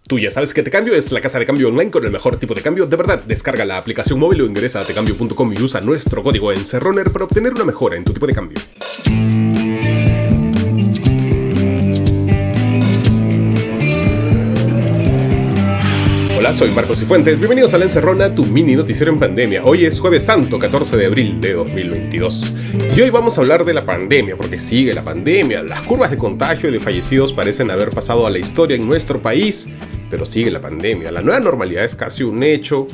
Tú ya sabes que Tecambio es la casa de cambio online con el mejor tipo de cambio. De verdad, descarga la aplicación móvil o ingresa a tecambio.com y usa nuestro código ENCERRONER para obtener una mejora en tu tipo de cambio. Hola, soy Marcos Cifuentes. Bienvenidos a La Encerrona, tu mini noticiero en pandemia. Hoy es Jueves Santo, 14 de abril de 2022. Y hoy vamos a hablar de la pandemia, porque sigue la pandemia. Las curvas de contagio y de fallecidos parecen haber pasado a la historia en nuestro país, pero sigue la pandemia. La nueva normalidad es casi un hecho.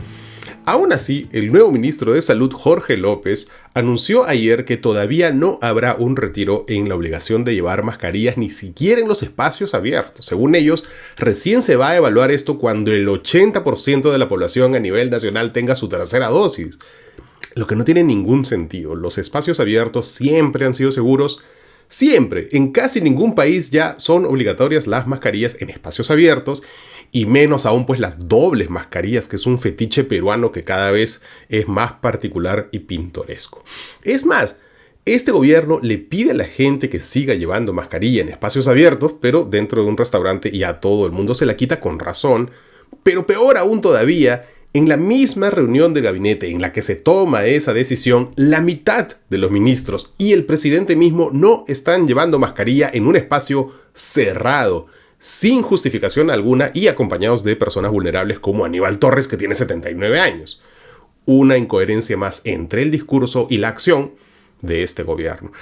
Aún así, el nuevo ministro de Salud, Jorge López, anunció ayer que todavía no habrá un retiro en la obligación de llevar mascarillas ni siquiera en los espacios abiertos. Según ellos, recién se va a evaluar esto cuando el 80% de la población a nivel nacional tenga su tercera dosis. Lo que no tiene ningún sentido. Los espacios abiertos siempre han sido seguros. Siempre, en casi ningún país ya son obligatorias las mascarillas en espacios abiertos. Y menos aún pues las dobles mascarillas, que es un fetiche peruano que cada vez es más particular y pintoresco. Es más, este gobierno le pide a la gente que siga llevando mascarilla en espacios abiertos, pero dentro de un restaurante y a todo el mundo se la quita con razón. Pero peor aún todavía, en la misma reunión de gabinete en la que se toma esa decisión, la mitad de los ministros y el presidente mismo no están llevando mascarilla en un espacio cerrado, sin justificación alguna y acompañados de personas vulnerables como Aníbal Torres, que tiene 79 años. Una incoherencia más entre el discurso y la acción de este gobierno.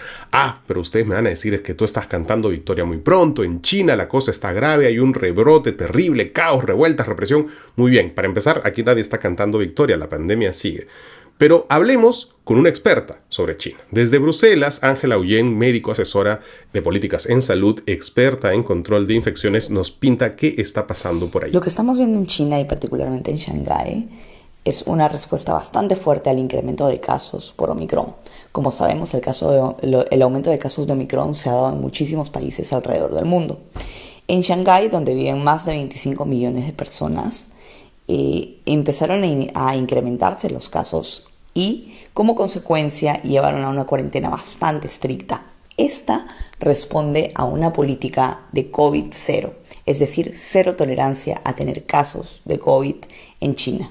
Pero ustedes me van a decir es que tú estás cantando victoria muy pronto. En China la cosa está grave, hay un rebrote terrible, caos, revueltas, represión. Muy bien, para empezar, aquí nadie está cantando victoria, la pandemia sigue. Pero hablemos con una experta sobre China. Desde Bruselas, Ángela Huyén, médico asesora de políticas en salud, experta en control de infecciones, nos pinta qué está pasando por ahí. Lo que estamos viendo en China y particularmente en Shanghái es una respuesta bastante fuerte al incremento de casos por Omicron. Como sabemos, el aumento de casos de Omicron se ha dado en muchísimos países alrededor del mundo. En Shanghái, donde viven más de 25 millones de personas, empezaron a incrementarse los casos y, como consecuencia, llevaron a una cuarentena bastante estricta. Esta responde a una política de COVID-0, es decir, cero tolerancia a tener casos de COVID en China.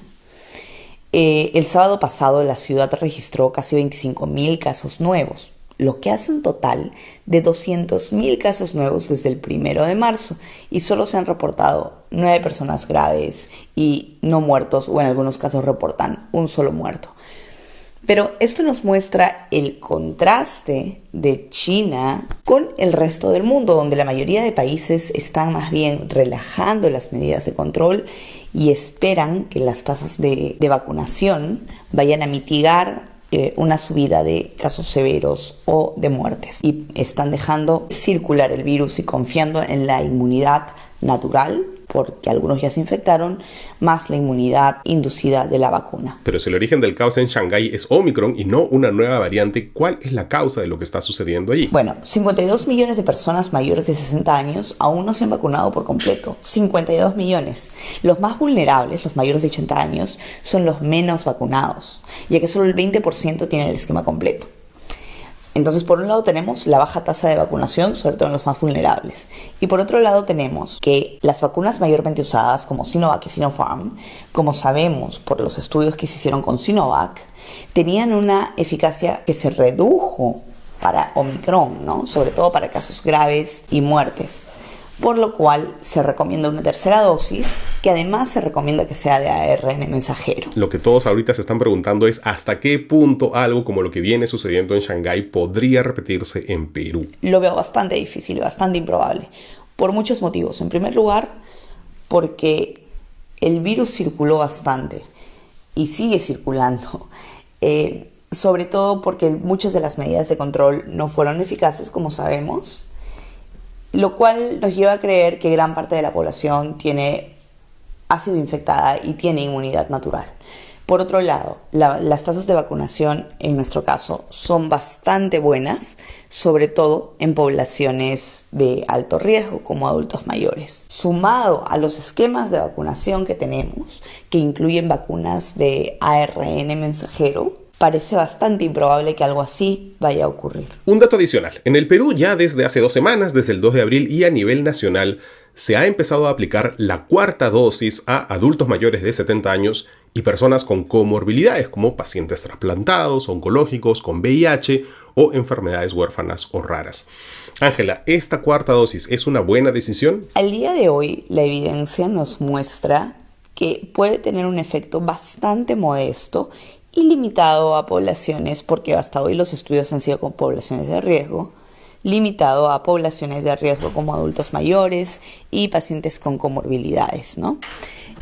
El sábado pasado la ciudad registró casi 25.000 casos nuevos, lo que hace un total de 200.000 casos nuevos desde el 1 de marzo y solo se han reportado 9 personas graves y no muertos, o en algunos casos reportan un solo muerto. Pero esto nos muestra el contraste de China con el resto del mundo, donde la mayoría de países están más bien relajando las medidas de control y esperan que las tasas de vacunación vayan a mitigar una subida de casos severos o de muertes. Y están dejando circular el virus y confiando en la inmunidad natural, porque algunos ya se infectaron, más la inmunidad inducida de la vacuna. Pero si el origen del caos en Shanghái es Omicron y no una nueva variante, ¿cuál es la causa de lo que está sucediendo allí? Bueno, 52 millones de personas mayores de 60 años aún no se han vacunado por completo. 52 millones. Los más vulnerables, los mayores de 80 años, son los menos vacunados, ya que solo el 20% tienen el esquema completo. Entonces, por un lado tenemos la baja tasa de vacunación, sobre todo en los más vulnerables. Y por otro lado tenemos que las vacunas mayormente usadas, como Sinovac y Sinopharm, como sabemos por los estudios que se hicieron con Sinovac, tenían una eficacia que se redujo para Omicron, ¿no? Sobre todo para casos graves y muertes. Por lo cual se recomienda una tercera dosis, que además se recomienda que sea de ARN mensajero. Lo que todos ahorita se están preguntando es hasta qué punto algo como lo que viene sucediendo en Shanghái podría repetirse en Perú. Lo veo bastante difícil y bastante improbable, por muchos motivos. En primer lugar, porque el virus circuló bastante y sigue circulando. Sobre todo porque muchas de las medidas de control no fueron eficaces, como sabemos, lo cual nos lleva a creer que gran parte de la población ha sido infectada y tiene inmunidad natural. Por otro lado, las tasas de vacunación en nuestro caso son bastante buenas, sobre todo en poblaciones de alto riesgo como adultos mayores. Sumado a los esquemas de vacunación que tenemos, que incluyen vacunas de ARN mensajero, parece bastante improbable que algo así vaya a ocurrir. Un dato adicional. En el Perú ya desde hace 2 semanas, desde el 2 de abril y a nivel nacional, se ha empezado a aplicar la cuarta dosis a adultos mayores de 70 años y personas con comorbilidades como pacientes trasplantados, oncológicos, con VIH o enfermedades huérfanas o raras. Ángela, ¿esta cuarta dosis es una buena decisión? Al día de hoy, la evidencia nos muestra que puede tener un efecto bastante modesto y limitado a poblaciones, porque hasta hoy los estudios han sido con poblaciones de riesgo, limitado a poblaciones de riesgo como adultos mayores y pacientes con comorbilidades, ¿no?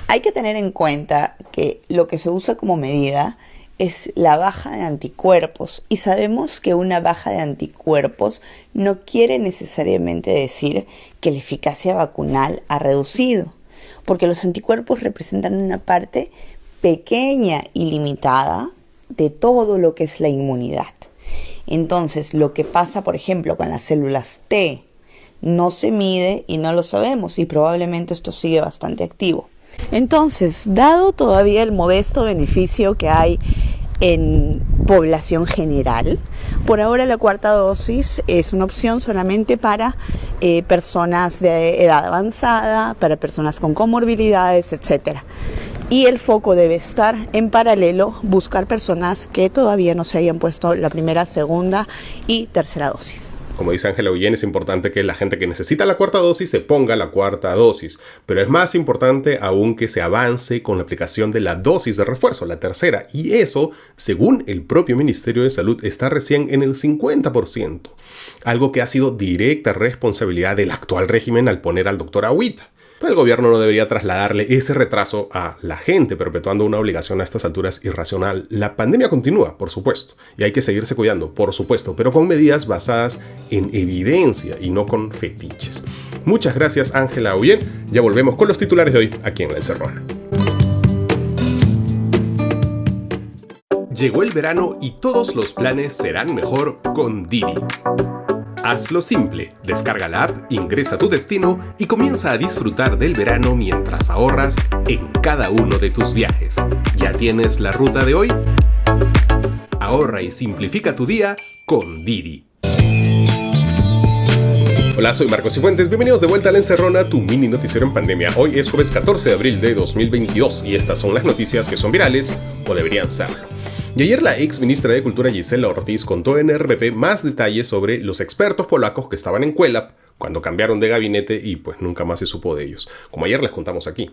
Hay que tener en cuenta que lo que se usa como medida es la baja de anticuerpos, y sabemos que una baja de anticuerpos no quiere necesariamente decir que la eficacia vacunal ha reducido, porque los anticuerpos representan una parte pequeña y limitada de todo lo que es la inmunidad. Entonces, lo que pasa, por ejemplo, con las células T no se mide y no lo sabemos, y probablemente esto sigue bastante activo. Entonces, dado todavía el modesto beneficio que hay en población general, por ahora la cuarta dosis es una opción solamente para personas de edad avanzada, para personas con comorbilidades, etc. Y el foco debe estar en paralelo, buscar personas que todavía no se hayan puesto la primera, segunda y tercera dosis. Como dice Ángela Guillén, es importante que la gente que necesita la cuarta dosis se ponga la cuarta dosis, pero es más importante aún que se avance con la aplicación de la dosis de refuerzo, la tercera, y eso, según el propio Ministerio de Salud, está recién en el 50%, algo que ha sido directa responsabilidad del actual régimen al poner al doctor Agüita. El gobierno no debería trasladarle ese retraso a la gente, perpetuando una obligación a estas alturas irracional. La pandemia continúa, por supuesto, y hay que seguirse cuidando, por supuesto, pero con medidas basadas en evidencia y no con fetiches. Muchas gracias, Ángela Guillén. Ya volvemos con los titulares de hoy aquí en La Encerrona. Llegó el verano y todos los planes serán mejor con Didi. Hazlo simple, descarga la app, ingresa tu destino y comienza a disfrutar del verano mientras ahorras en cada uno de tus viajes. ¿Ya tienes la ruta de hoy? Ahorra y simplifica tu día con Didi. Hola, soy Marcos Cifuentes, bienvenidos de vuelta a La Encerrona, tu mini noticiero en pandemia. Hoy es jueves 14 de abril de 2022 y estas son las noticias que son virales o deberían serlo. Y ayer la ex ministra de Cultura Gisela Ortiz contó en RPP más detalles sobre los expertos polacos que estaban en CUELAP cuando cambiaron de gabinete y pues nunca más se supo de ellos, como ayer les contamos aquí.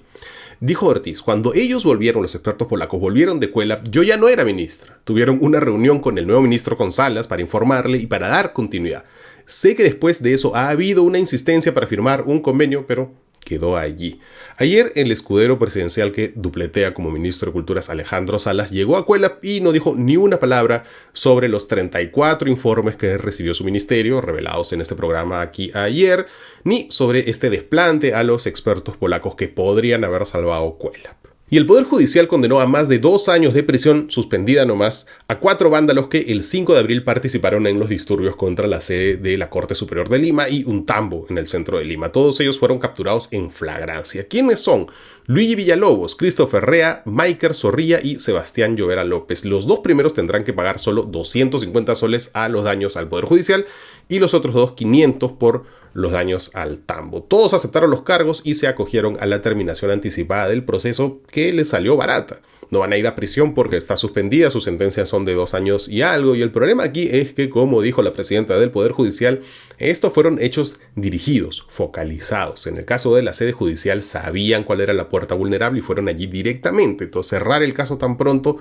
Dijo Ortiz, cuando ellos volvieron, los expertos polacos volvieron de CUELAP, yo ya no era ministra. Tuvieron una reunión con el nuevo ministro González para informarle y para dar continuidad. Sé que después de eso ha habido una insistencia para firmar un convenio, pero quedó allí. Ayer el escudero presidencial que dupletea como ministro de Culturas, Alejandro Salas, llegó a CUELAP y no dijo ni una palabra sobre los 34 informes que recibió su ministerio, revelados en este programa aquí ayer, ni sobre este desplante a los expertos polacos que podrían haber salvado CUELAP. Y el Poder Judicial condenó a más de 2 años de prisión, suspendida nomás, a 4 vándalos que el 5 de abril participaron en los disturbios contra la sede de la Corte Superior de Lima y un tambo en el centro de Lima. Todos ellos fueron capturados en flagrancia. ¿Quiénes son? Luigi Villalobos, Christopher Rea, Maiker Zorrilla y Sebastián Llovera López. Los 2 primeros tendrán que pagar solo 250 soles a los daños al Poder Judicial y los otros 2 500 por los daños al tambo. Todos aceptaron los cargos y se acogieron a la terminación anticipada del proceso, que les salió barata. No van a ir a prisión porque está suspendida, sus sentencias son de 2 años y algo, y el problema aquí es que, como dijo la presidenta del Poder Judicial, estos fueron hechos dirigidos, focalizados. En el caso de la sede judicial sabían cuál era la puerta vulnerable y fueron allí directamente. Entonces, cerrar el caso tan pronto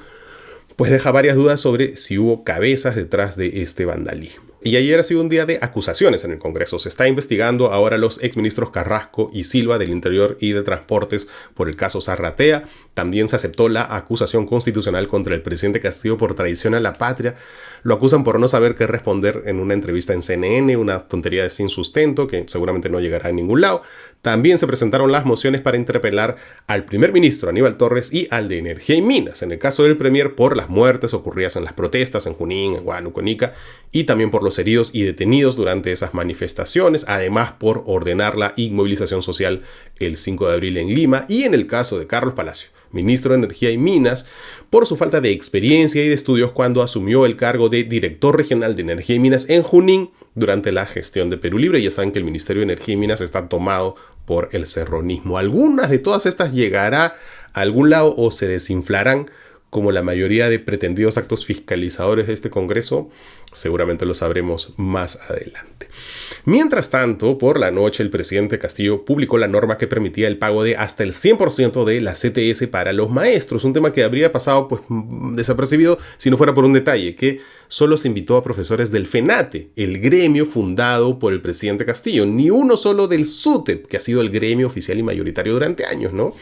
pues deja varias dudas sobre si hubo cabezas detrás de este vandalismo. Y ayer ha sido un día de acusaciones en el Congreso. Se está investigando ahora a los exministros Carrasco y Silva del Interior y de Transportes por el caso Zarratea. También se aceptó la acusación constitucional contra el presidente Castillo por traición a la patria. Lo acusan por no saber qué responder en una entrevista en CNN, una tontería de sin sustento que seguramente no llegará a ningún lado. También se presentaron las mociones para interpelar al primer ministro Aníbal Torres y al de Energía y Minas, en el caso del premier por las muertes ocurridas en las protestas en Junín, en Huánuco, en Ica, y también por los heridos y detenidos durante esas manifestaciones, además por ordenar la inmovilización social el 5 de abril en Lima, y en el caso de Carlos Palacio, ministro de Energía y Minas, por su falta de experiencia y de estudios cuando asumió el cargo de director regional de Energía y Minas en Junín durante la gestión de Perú Libre. Ya saben que el Ministerio de Energía y Minas está tomado por el serronismo. Algunas de todas estas llegará a algún lado o se desinflarán, como la mayoría de pretendidos actos fiscalizadores de este Congreso. Seguramente lo sabremos más adelante. Mientras tanto, por la noche el presidente Castillo publicó la norma que permitía el pago de hasta el 100% de la CTS para los maestros, un tema que habría pasado desapercibido si no fuera por un detalle, que solo se invitó a profesores del FENATE, el gremio fundado por el presidente Castillo, ni uno solo del SUTEP, que ha sido el gremio oficial y mayoritario durante años, ¿no?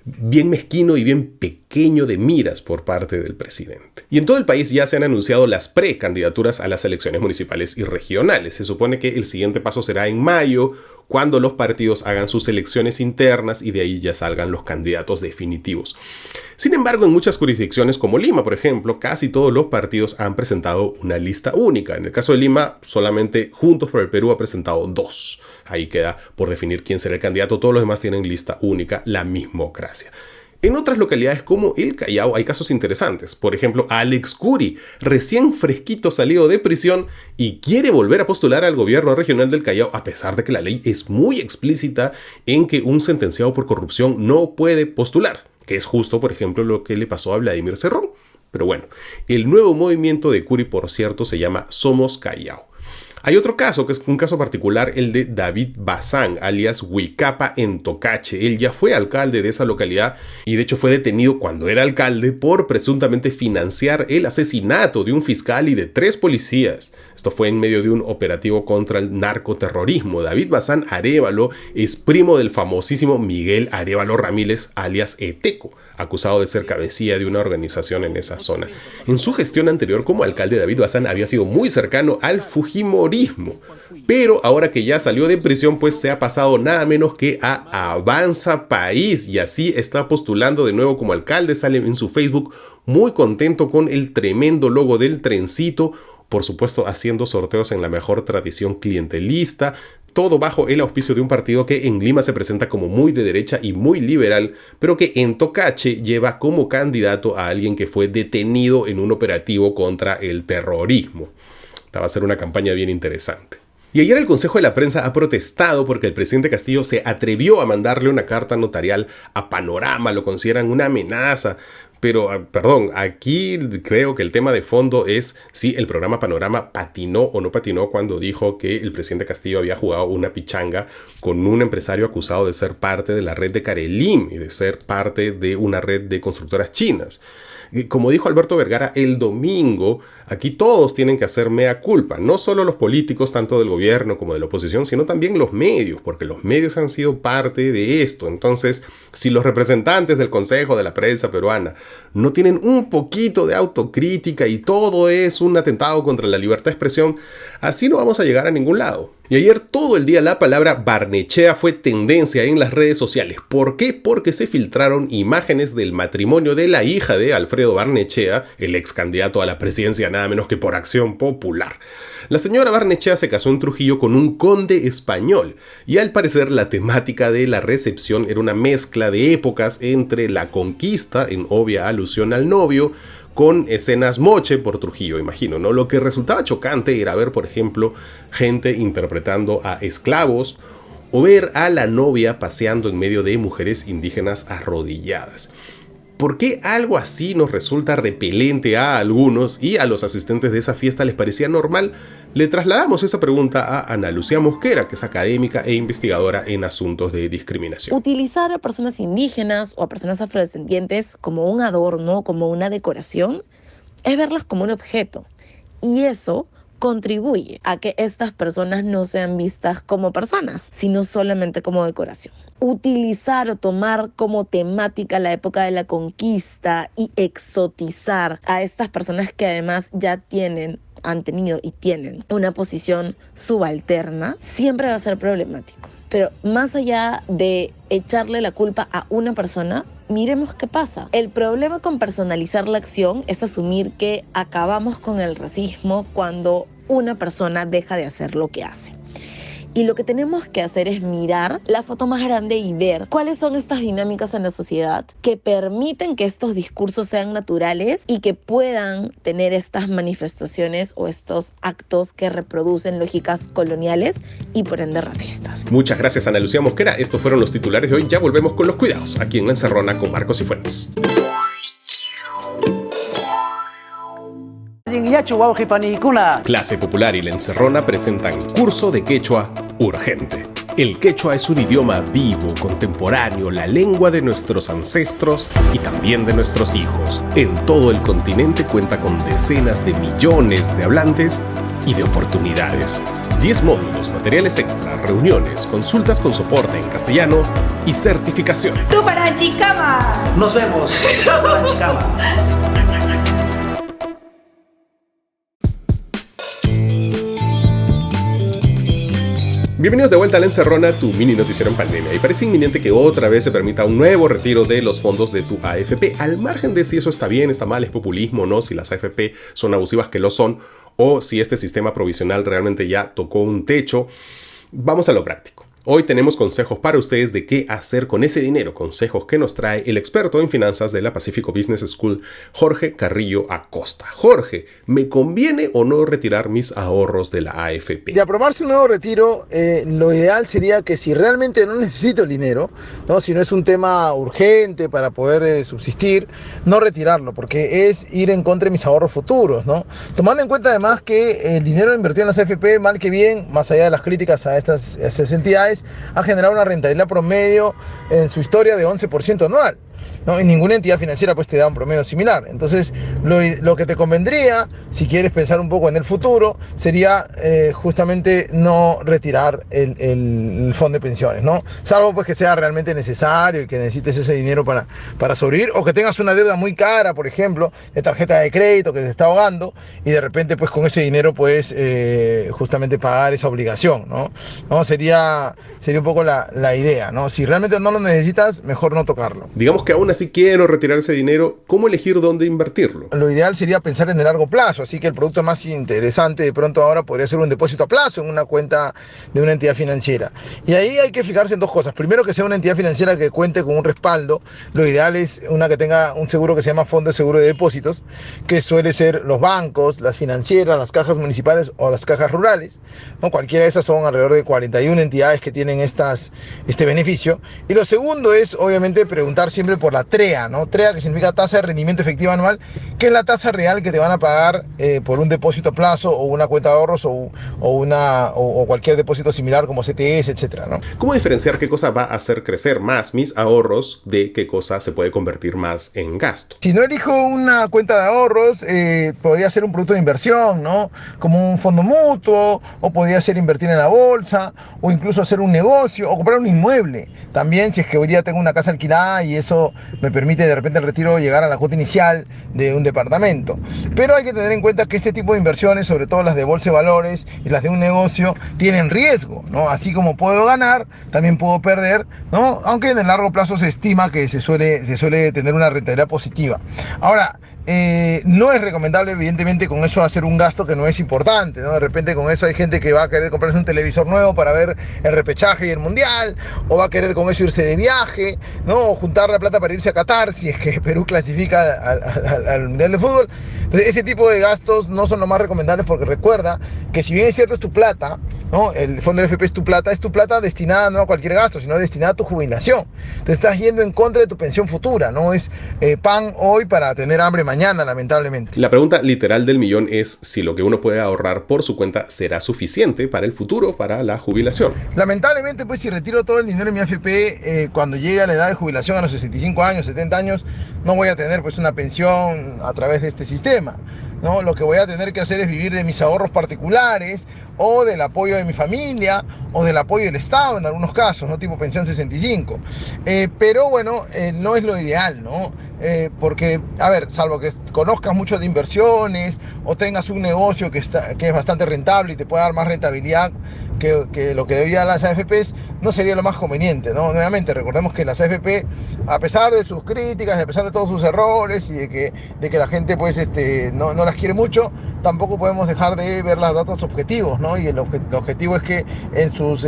Bien mezquino y bien pequeño de miras por parte del presidente. Y en todo el país ya se han anunciado las precandidaturas a las elecciones municipales y regionales. Se supone que el siguiente paso será en mayo, cuando los partidos hagan sus elecciones internas y de ahí ya salgan los candidatos definitivos. Sin embargo, en muchas jurisdicciones como Lima, por ejemplo, casi todos los partidos han presentado una lista única. En el caso de Lima, solamente Juntos por el Perú ha presentado 2. Ahí queda por definir quién será el candidato. Todos los demás tienen lista única, la mismocracia. En otras localidades como el Callao hay casos interesantes. Por ejemplo, Alex Curi, recién fresquito salido de prisión y quiere volver a postular al gobierno regional del Callao, a pesar de que la ley es muy explícita en que un sentenciado por corrupción no puede postular, que es justo, por ejemplo, lo que le pasó a Vladimir Cerrón. Pero bueno, el nuevo movimiento de Curi, por cierto, se llama Somos Callao. Hay otro caso, que es un caso particular, el de David Bazán, alias Huicapa en Tocache. Él ya fue alcalde de esa localidad y de hecho fue detenido cuando era alcalde por presuntamente financiar el asesinato de un fiscal y de 3 policías. Esto fue en medio de un operativo contra el narcoterrorismo. David Bazán Arévalo es primo del famosísimo Miguel Arévalo Ramírez, alias Eteco, acusado de ser cabecilla de una organización en esa zona. En su gestión anterior como alcalde, David Bazán había sido muy cercano al fujimorismo, pero ahora que ya salió de prisión, pues se ha pasado nada menos que a Avanza País y así está postulando de nuevo como alcalde. Sale en su Facebook muy contento con el tremendo logo del trencito, por supuesto haciendo sorteos en la mejor tradición clientelista, todo bajo el auspicio de un partido que en Lima se presenta como muy de derecha y muy liberal, pero que en Tocache lleva como candidato a alguien que fue detenido en un operativo contra el terrorismo. Esta va a ser una campaña bien interesante. Y ayer el Consejo de la Prensa ha protestado porque el presidente Castillo se atrevió a mandarle una carta notarial a Panorama, lo consideran una amenaza. Pero, perdón, aquí creo que el tema de fondo es si el programa Panorama patinó o no patinó cuando dijo que el presidente Castillo había jugado una pichanga con un empresario acusado de ser parte de la red de Carelim y de ser parte de una red de constructoras chinas. Como dijo Alberto Vergara el domingo, aquí todos tienen que hacer mea culpa, no solo los políticos, tanto del gobierno como de la oposición, sino también los medios, porque los medios han sido parte de esto. Entonces, si los representantes del Consejo de la Prensa peruana no tienen un poquito de autocrítica y todo es un atentado contra la libertad de expresión, así no vamos a llegar a ningún lado. Y ayer todo el día la palabra Barnechea fue tendencia en las redes sociales. ¿Por qué? Porque se filtraron imágenes del matrimonio de la hija de Alfredo Barnechea, el ex candidato a la presidencia nada menos que por Acción Popular. La señora Barnechea se casó en Trujillo con un conde español y al parecer la temática de la recepción era una mezcla de épocas entre la conquista, en obvia alusión al novio, con escenas moche por Trujillo, imagino, ¿no? Lo que resultaba chocante era ver, por ejemplo, gente interpretando a esclavos o ver a la novia paseando en medio de mujeres indígenas arrodilladas. ¿Por qué algo así nos resulta repelente a algunos y a los asistentes de esa fiesta les parecía normal? Le trasladamos esa pregunta a Ana Lucía Mosquera, que es académica e investigadora en asuntos de discriminación. Utilizar a personas indígenas o a personas afrodescendientes como un adorno, como una decoración, es verlas como un objeto. Y eso contribuye a que estas personas no sean vistas como personas, sino solamente como decoración. Utilizar o tomar como temática la época de la conquista y exotizar a estas personas que además ya han tenido y tienen una posición subalterna, siempre va a ser problemático. Pero más allá de echarle la culpa a una persona, miremos qué pasa. El problema con personalizar la acción es asumir que acabamos con el racismo cuando una persona deja de hacer lo que hace. Y lo que tenemos que hacer es mirar la foto más grande y ver cuáles son estas dinámicas en la sociedad que permiten que estos discursos sean naturales y que puedan tener estas manifestaciones o estos actos que reproducen lógicas coloniales y por ende racistas. Muchas gracias, Ana Lucía Mosquera. Estos fueron los titulares de hoy. Ya volvemos con los cuidados aquí en La Encerrona con Marcos Cifuentes. Clase Popular y La Encerrona presentan Curso de Quechua Urgente. El quechua es un idioma vivo, contemporáneo, la lengua de nuestros ancestros y también de nuestros hijos. En todo el continente cuenta con decenas de millones de hablantes y de oportunidades. 10 módulos, materiales extra, reuniones, consultas con soporte en castellano y certificación. ¡Tú para Chicama! Nos vemos para Chicama. Bienvenidos de vuelta a La Encerrona, tu mini noticiero en pandemia. Y parece inminente que otra vez se permita un nuevo retiro de los fondos de tu AFP, al margen de si eso está bien, está mal, es populismo o no, si las AFP son abusivas, que lo son, o si este sistema provisional realmente ya tocó un techo. Vamos a lo práctico. Hoy tenemos consejos para ustedes de qué hacer con ese dinero, consejos que nos trae el experto en finanzas de la Pacifico Business School, Jorge Carrillo Acosta. Jorge, ¿me conviene o no retirar mis ahorros de la AFP? De aprobarse un nuevo retiro, lo ideal sería que si realmente no necesito el dinero, ¿no? Si no es un tema urgente para poder subsistir, no retirarlo, porque es ir en contra de mis ahorros futuros, ¿no? Tomando en cuenta además que el dinero invertido en las AFP, mal que bien, más allá de las críticas a estas entidades, ha generado una rentabilidad promedio en su historia de 11% anual, ¿no? Y ninguna entidad financiera pues te da un promedio similar. Entonces lo que te convendría, si quieres pensar un poco en el futuro, sería justamente no retirar el fondo de pensiones, ¿no? Salvo pues que sea realmente necesario y que necesites ese dinero para sobrevivir, o que tengas una deuda muy cara, por ejemplo, de tarjeta de crédito que te está ahogando, y de repente pues con ese dinero puedes justamente pagar esa obligación, ¿no? Sería un poco la idea, ¿no? Si realmente no lo necesitas, mejor no tocarlo. Digamos que aún así quiero retirar ese dinero, ¿cómo elegir dónde invertirlo? Lo ideal sería pensar en el largo plazo, así que el producto más interesante de pronto ahora podría ser un depósito a plazo en una cuenta de una entidad financiera. Y ahí hay que fijarse en dos cosas. Primero, que sea una entidad financiera que cuente con un respaldo. Lo ideal es una que tenga un seguro que se llama Fondo de Seguro de Depósitos, que suele ser los bancos, las financieras, las cajas municipales o las cajas rurales, ¿no? Cualquiera de esas son alrededor de 41 entidades que tienen este beneficio. Y lo segundo es, obviamente, preguntar siempre por la TREA, ¿no? TREA, que significa tasa de rendimiento efectiva anual, que es la tasa real que te van a pagar por un depósito a plazo o una cuenta de ahorros o cualquier depósito similar como CTS, etcétera, ¿no? ¿Cómo diferenciar qué cosa va a hacer crecer más mis ahorros de qué cosa se puede convertir más en gasto? Si no elijo una cuenta de ahorros, podría ser un producto de inversión, ¿no? Como un fondo mutuo, o podría ser invertir en la bolsa, o incluso hacer un negocio, o comprar un inmueble. También, si es que hoy día tengo una casa alquilada y eso me permite de repente el retiro llegar a la cuota inicial de un departamento. Pero hay que tener en cuenta que este tipo de inversiones, sobre todo las de bolsa de valores y las de un negocio, tienen riesgo, ¿no? Así como puedo ganar, también puedo perder, ¿no? Aunque en el largo plazo se estima que se suele tener una rentabilidad positiva. Ahora, no es recomendable evidentemente con eso hacer un gasto que no es importante, ¿no? De repente con eso hay gente que va a querer comprarse un televisor nuevo para ver el repechaje y el mundial, o va a querer con eso irse de viaje, ¿no? O juntar la plata para irse a Qatar si es que Perú clasifica al mundial de fútbol. Entonces ese tipo de gastos no son los más recomendables, porque recuerda que si bien es cierto es tu plata, ¿no? El fondo del FP es tu plata destinada no a cualquier gasto, sino destinada a tu jubilación. Te estás yendo en contra de tu pensión futura, no es pan hoy para tener hambre mañana, lamentablemente. La pregunta literal del millón es si lo que uno puede ahorrar por su cuenta será suficiente para el futuro, para la jubilación. Lamentablemente, pues si retiro todo el dinero en mi AFP, cuando llegue a la edad de jubilación a los 65 años, 70 años, no voy a tener pues una pensión a través de este sistema, ¿no? Lo que voy a tener que hacer es vivir de mis ahorros particulares, o del apoyo de mi familia, o del apoyo del Estado en algunos casos, ¿no? Tipo pensión 65. Pero bueno, no es lo ideal, ¿no? Porque, a ver, salvo que conozcas mucho de inversiones o tengas un negocio que es bastante rentable y te pueda dar más rentabilidad que lo que debían las AFPs no sería lo más conveniente, ¿no? Nuevamente, recordemos que las AFP, a pesar de sus críticas, a pesar de todos sus errores y de que la gente pues no las quiere mucho, tampoco podemos dejar de ver los datos objetivos, ¿no? Y el objetivo es que en sus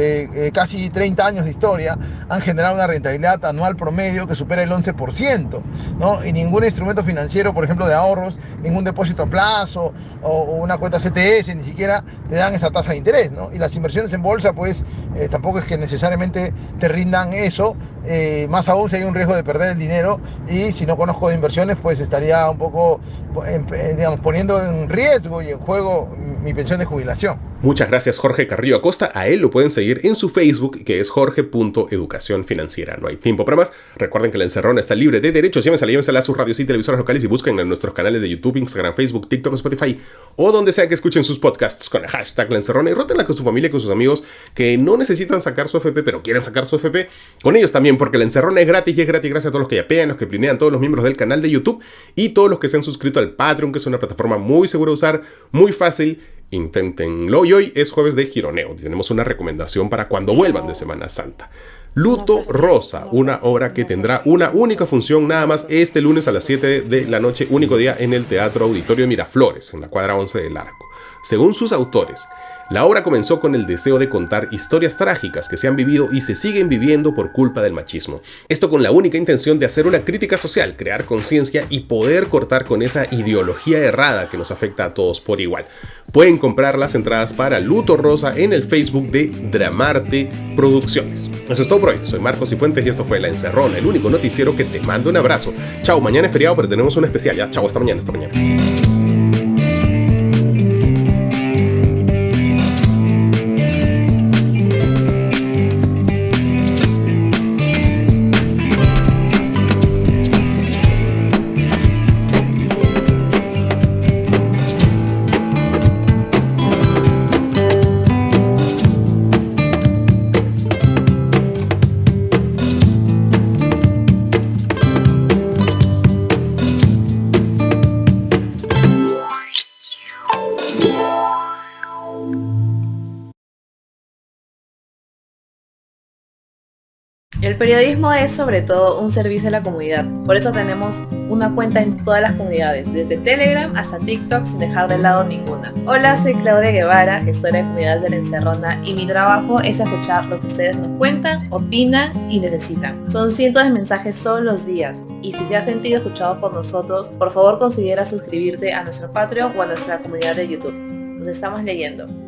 casi 30 años de historia han generado una rentabilidad anual promedio que supera el 11%, ¿no? Y ningún instrumento financiero, por ejemplo, de ahorros, ningún depósito a plazo o una cuenta CTS, ni siquiera te dan esa tasa de interés, ¿no? Y las inversiones en bolsa, pues, tampoco es que necesariamente te rindan eso, más aún si hay un riesgo de perder el dinero, y si no conozco de inversiones, pues estaría un poco, digamos, poniendo en riesgo y en juego mi pensión de jubilación. Muchas gracias, Jorge Carrillo Acosta. A él lo pueden seguir en su Facebook, que es jorge.educación financiera. No hay tiempo para más. Recuerden que La Encerrona está libre de derechos. Llévensela a sus radios y televisoras locales y busquen en nuestros canales de YouTube, Instagram, Facebook, TikTok, Spotify o donde sea que escuchen sus podcasts con el hashtag La Encerrona, y rótenla con su familia y con sus amigos que no necesitan sacar su FP, pero quieren sacar su FP con ellos también, porque La Encerrona es gratis, y es gratis gracias a todos los que yapean, los que plinean, todos los miembros del canal de YouTube y todos los que se han suscrito al Patreon, que es una plataforma muy segura de usar, muy fácil. Inténtenlo. Y hoy es jueves de gironeo. Tenemos una recomendación para cuando vuelvan de Semana Santa. Luto Rosa, una obra que tendrá una única función nada más este lunes a las 7 de la noche, único día, en el Teatro Auditorio Miraflores, en la cuadra 11 del Arco. Según sus autores, la obra comenzó con el deseo de contar historias trágicas que se han vivido y se siguen viviendo por culpa del machismo. Esto con la única intención de hacer una crítica social, crear conciencia y poder cortar con esa ideología errada que nos afecta a todos por igual. Pueden comprar las entradas para Luto Rosa en el Facebook de Dramarte Producciones. Eso es todo por hoy. Soy Marcos Cifuentes y esto fue La Encerrona, el único noticiero que te manda un abrazo. Chao, mañana es feriado, pero tenemos un especial. Ya, chao, hasta mañana, hasta mañana. El periodismo es sobre todo un servicio a la comunidad, por eso tenemos una cuenta en todas las comunidades, desde Telegram hasta TikTok, sin dejar de lado ninguna. Hola, soy Claudia Guevara, gestora de comunidad de La Encerrona, y mi trabajo es escuchar lo que ustedes nos cuentan, opinan y necesitan. Son cientos de mensajes todos los días, y si te has sentido escuchado por nosotros, por favor considera suscribirte a nuestro Patreon o a nuestra comunidad de YouTube. Nos estamos leyendo.